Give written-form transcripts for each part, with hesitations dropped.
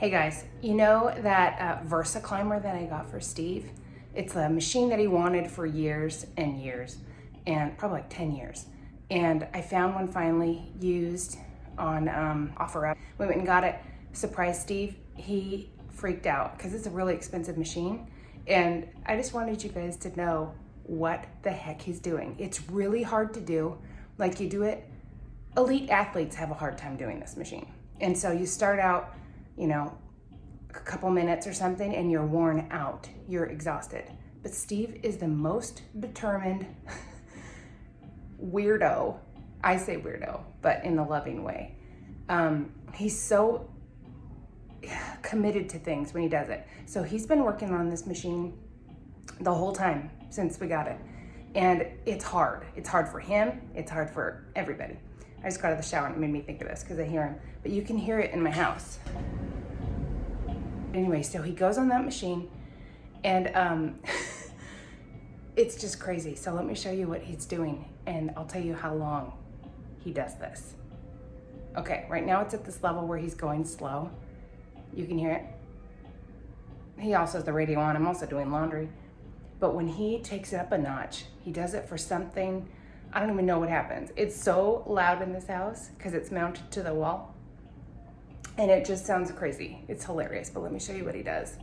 Hey guys, you know that Versa climber that I got for Steve? It's a machine that he wanted for years and years, and probably like 10 years. And I found one finally used on OfferUp. We went and got it, surprised Steve. He freaked out because it's a really expensive machine. And I just wanted you guys to know what the heck he's doing. It's really hard to do. Like you do it, elite athletes have a hard time doing this machine. And so you start out, you know, a couple minutes or something and you're worn out, you're exhausted. But Steve is the most determined weirdo. I say weirdo, but in the loving way. He's so committed to things when he does it. So he's been working on this machine the whole time since we got it. And it's hard. It's hard for him. It's hard for everybody. I just got out of the shower and it made me think of this because I hear him. But you can hear it in my house. Anyway, so he goes on that machine and it's just crazy. So let me show you what he's doing and I'll tell you how long he does this. Okay, right now it's at this level where he's going slow. You can hear it. He also has the radio on. I'm also doing laundry. But when he takes it up a notch, he does it for something, I don't even know what happens. It's so loud in this house because it's mounted to the wall. And it just sounds crazy. It's hilarious, but let me show you what he does.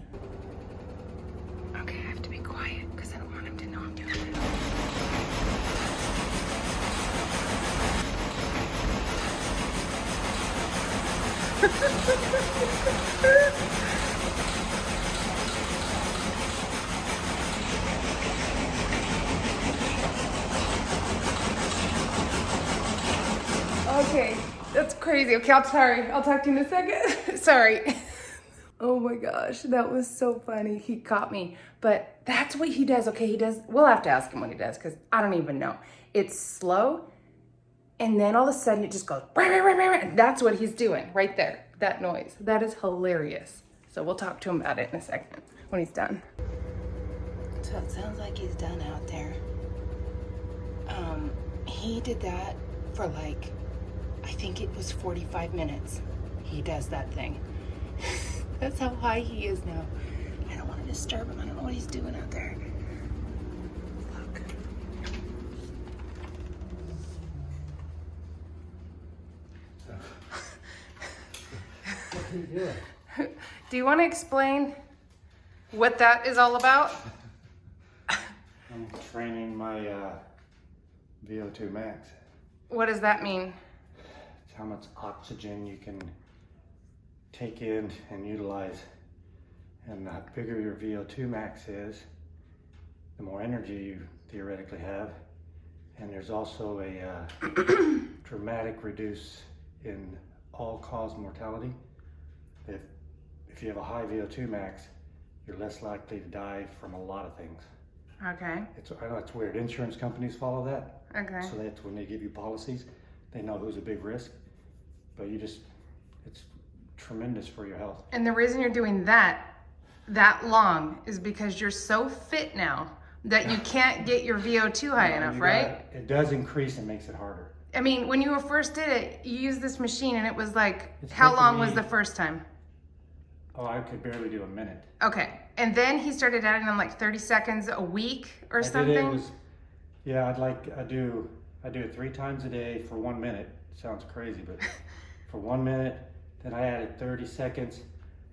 Okay, I have to be quiet because I don't want him to know I'm doing it. Okay, that's crazy. Okay, I'll talk to you in a second. Sorry. Oh my gosh, that was so funny. He caught me, but that's what he does. Okay, we'll have to ask him what he does because I don't even know. It's slow, and then all of a sudden it just goes, that's what he's doing right there, that noise. That is hilarious. So we'll talk to him about it in a second when he's done. So it sounds like he's done out there. He did that for like, I think it was 45 minutes. He does that thing. That's how high he is now. I don't want to disturb him. I don't know what he's doing out there. Look. What are you doing? Do you want to explain what that is all about? I'm training my VO2 max. What does that mean? It's how much oxygen you can take in and utilize. And the bigger your VO2 max is, the more energy you theoretically have. And there's also a dramatic reduce in all-cause mortality. If you have a high VO2 max, you're less likely to die from a lot of things. Okay. I know it's weird. Insurance companies follow that. Okay. So that's when they give you policies, they know who's a big risk. But it's tremendous for your health. And the reason you're doing that long is because you're so fit now that you can't get your VO2 high enough, right? It does increase and makes it harder. I mean, when you first did it, you used this machine and it was like, It's how taken long me- was the first time? Oh, I could barely do a minute. Okay. And then he started adding on like 30 seconds a week or something? I do it 3 times a day for 1 minute. Sounds crazy, but for 1 minute, then I added 30 seconds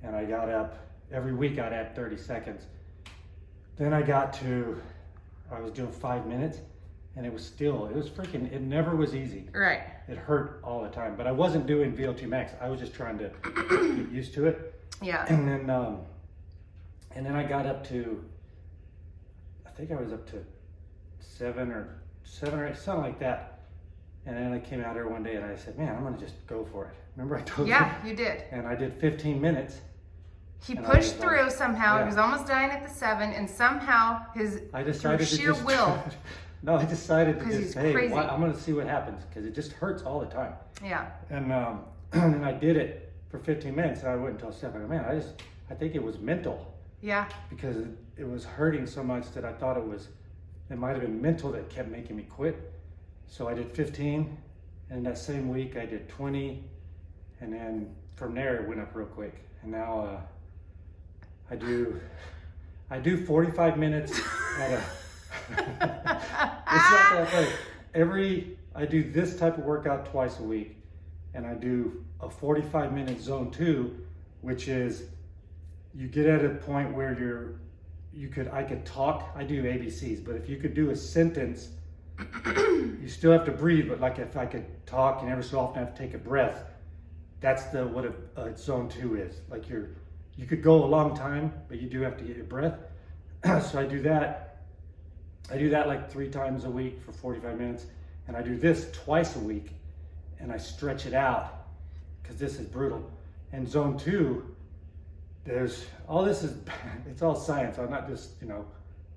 and I got up, every week I'd add 30 seconds. Then I was doing 5 minutes and it never was easy. Right. It hurt all the time, but I wasn't doing VO2 max. I was just trying to get used to it. Yeah. And then I got up to, I think I was up to 7 or 8, something like that. And then I came out here one day and I said, man, I'm gonna just go for it. Remember I told you? Yeah, you did. And I did 15 minutes. He pushed through somehow. Yeah. He was almost dying at the 7, and somehow through sheer will. No, I decided to Because just, he's crazy. I'm gonna see what happens because it just hurts all the time. Yeah. And then I did it for 15 minutes and I went until 7. Man, I think it was mental. Yeah. Because it was hurting so much that I thought it might have been mental that kept making me quit. So I did 15, and that same week I did 20, and then from there it went up real quick. And now I do 45 minutes at a it's not that funny. I do this type of workout twice a week, and I do a 45-minute zone 2, which is you get at a point where I could talk. I do ABCs, but if you could do a sentence, you still have to breathe, but like if I could talk and every so often I have to take a breath, that's what a zone 2 is. Like you could go a long time, but you do have to get your breath. So I do that like 3 times a week for 45 minutes. And I do this twice a week, and I stretch it out because this is brutal. And zone 2, it's all science. I'm not just,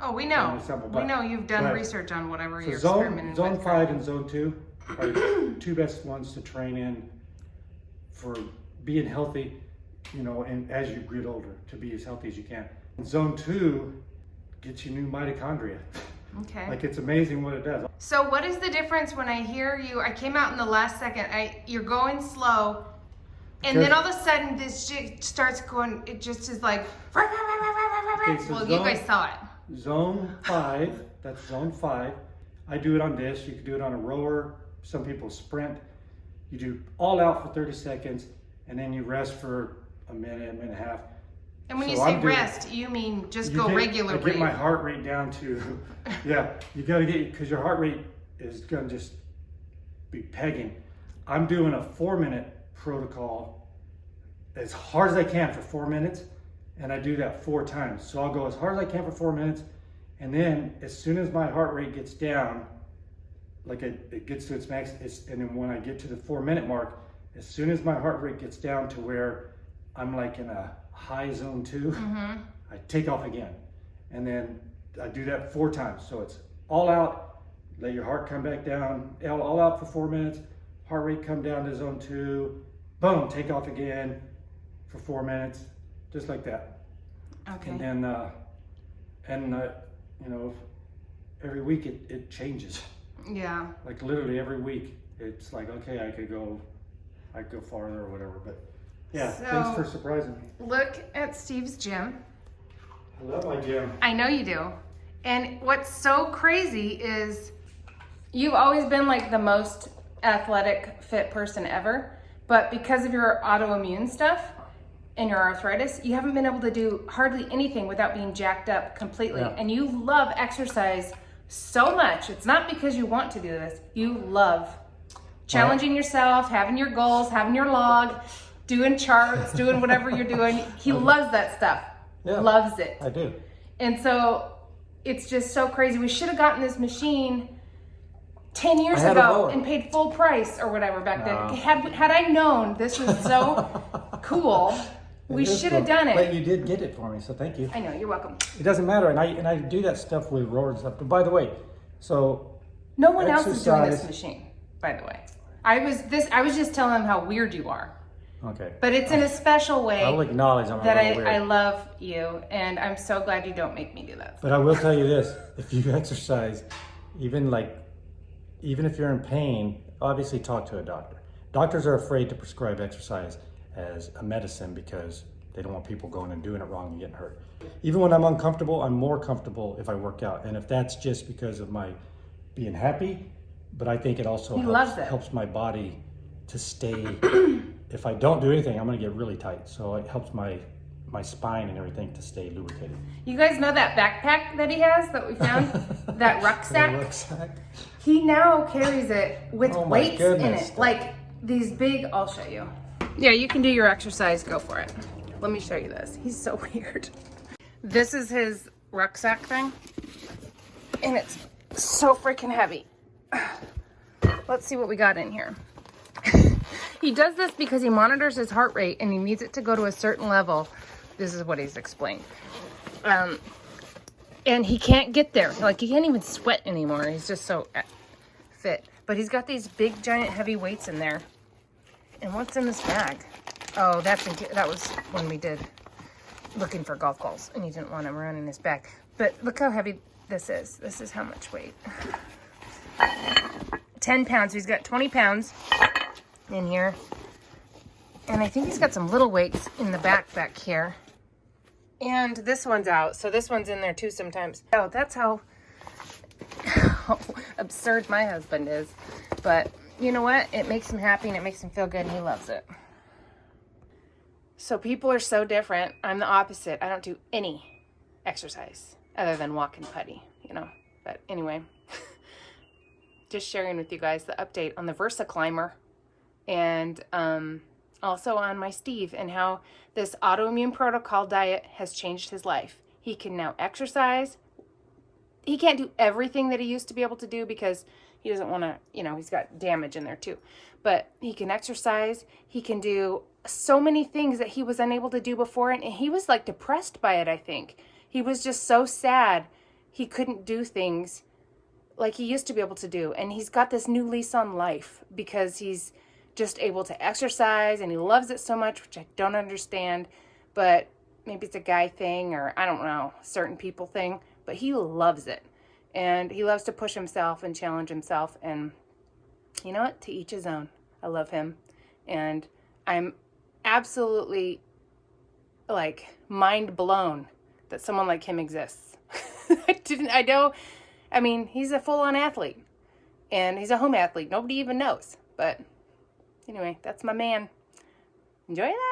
Oh, we know. We know you've done research on whatever you're experimenting with. Zone 5 and zone 2 are the 2 best ones to train in for being healthy, and as you get older, to be as healthy as you can. And zone 2 gets you new mitochondria. Okay. Like, it's amazing what it does. So what is the difference when I hear you? I came out in the last second. You're going slow, and then all of a sudden this shit starts going. It just is like. Okay, so you guys saw it. Zone 5. That's zone 5. I do it on this. You can do it on a rower. Some people sprint. You do all out for 30 seconds, and then you rest for a minute and a half. And when you say rest, you mean just go regular rate? I get my heart rate down to, you got to get, because your heart rate is going to just be pegging. I'm doing a 4-minute protocol as hard as I can for 4 minutes, and I do that 4 times. So I'll go as hard as I can for 4 minutes, and then as soon as my heart rate gets down, like it gets to its max, and then when I get to the 4-minute mark, as soon as my heart rate gets down to where I'm like in a high zone 2, I take off again, and then I do that 4 times. So it's all out, let your heart come back down, all out for 4 minutes, heart rate come down to zone 2, boom, take off again for 4 minutes, just like that. Okay. And then every week it changes. Yeah. Like literally every week it's like, okay, I could go farther or whatever, but yeah, so, thanks for surprising me. Look at Steve's gym. I love my gym. I know you do. And what's so crazy is you've always been like the most athletic, fit person ever, but because of your autoimmune stuff and your arthritis, you haven't been able to do hardly anything without being jacked up completely. Yeah. And you love exercise so much. It's not because you want to do this. You love challenging yourself, having your goals, having your log, doing charts, doing whatever you're doing. He loves that stuff. Yeah, loves it. I do. And so it's just so crazy. We should have gotten this machine 10 years ago and paid full price or whatever back then. Had I known this was so cool, we should have done it. But you did get it for me, so thank you. I know, you're welcome. It doesn't matter, and I do that stuff with rower and stuff. But by the way, so no one else is doing this machine, by the way. I was just telling them how weird you are. Okay. But it's in a special way. I'll acknowledge that I love you, and I'm so glad you don't make me do that. But I will tell you this: if you exercise, even if you're in pain, obviously talk to a doctor. Doctors are afraid to prescribe exercise as a medicine because they don't want people going and doing it wrong and getting hurt. Even when I'm uncomfortable, I'm more comfortable if I work out, and if that's just because of my being happy, but I think it also helps my body to stay. If I don't do anything, I'm going to get really tight. So it helps my spine and everything to stay lubricated. You guys know that backpack that he has that we found? That rucksack? Rucksack? He now carries it with weights in it. Like these big, I'll show you. Yeah, you can do your exercise. Go for it. Let me show you this. He's so weird. This is his rucksack thing. And it's so freaking heavy. Let's see what we got in here. He does this because he monitors his heart rate and he needs it to go to a certain level. This is what he's explained. And he can't get there. Like, he can't even sweat anymore. He's just so fit. But he's got these big, giant, heavy weights in there. And what's in this bag? Oh, that was when we did looking for golf balls. And he didn't want them around in his bag. But look how heavy this is. This is how much weight. 10 pounds. He's got 20 pounds in here. And I think he's got some little weights in the back here. And this one's out, so this one's in there too sometimes. Oh, that's how absurd my husband is. But you know what? It makes him happy and it makes him feel good and he loves it. So people are so different. I'm the opposite. I don't do any exercise other than walk and putty, you know. But anyway, just sharing with you guys the update on the Versa Climber and also on my Steve and how this autoimmune protocol diet has changed his life. He can now exercise. He can't do everything that he used to be able to do because he doesn't want to, you know, he's got damage in there too. But he can exercise. He can do so many things that he was unable to do before. And he was like depressed by it, I think. He was just so sad he couldn't do things like he used to be able to do. And he's got this new lease on life because he's just able to exercise and he loves it so much, which I don't understand. But maybe it's a guy thing or I don't know, certain people thing. But he loves it. And he loves to push himself and challenge himself. And you know what? To each his own. I love him. And I'm absolutely like mind blown that someone like him exists. I mean, he's a full-on athlete. And he's a home athlete. Nobody even knows. But anyway, that's my man. Enjoy that.